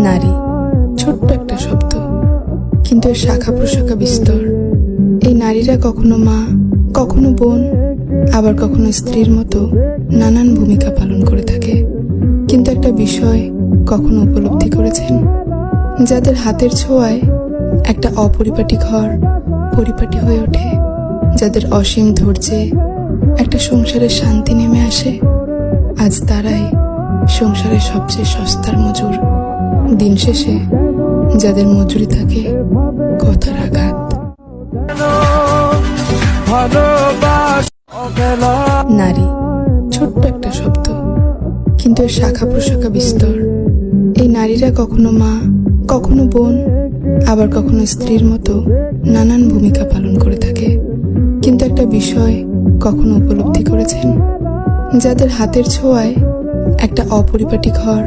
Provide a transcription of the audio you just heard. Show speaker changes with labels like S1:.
S1: নারী ছোট্ট একটা শব্দ, কিন্তু এর শাখা প্রশাখা বিস্তর। এই নারীরা কখনো মা, কখনো বোন, আবার কখনো স্ত্রীর মতো নানান ভূমিকা পালন করে থাকে। কিন্তু একটা বিষয় কখনো উপলব্ধি করেছেন? যাদের হাতের ছোঁয়ায় একটা অপরিপাটি ঘর পরিপাটি হয়ে ওঠে, যাদের অসীম ধৈর্যে একটা সংসারের শান্তি নেমে আসে, আজ তারাই সংসারের সবচেয়ে সস্তার মজুর। দিন শেষে যাদের মজুরি থাকে কথার আঘাত। নারী ছোট্ট একটা শব্দ, কিন্তু এর শাখা প্রশাখা বিস্তর। এই নারীরা কখনো মা, কখনো বোন, আবার কখনো স্ত্রীর মতো নানান ভূমিকা পালন করে থাকে। কিন্তু একটা বিষয় কখনো উপলব্ধি করেছেন? যাদের হাতের ছোঁয়ায় একটা অপরিপাটি ঘর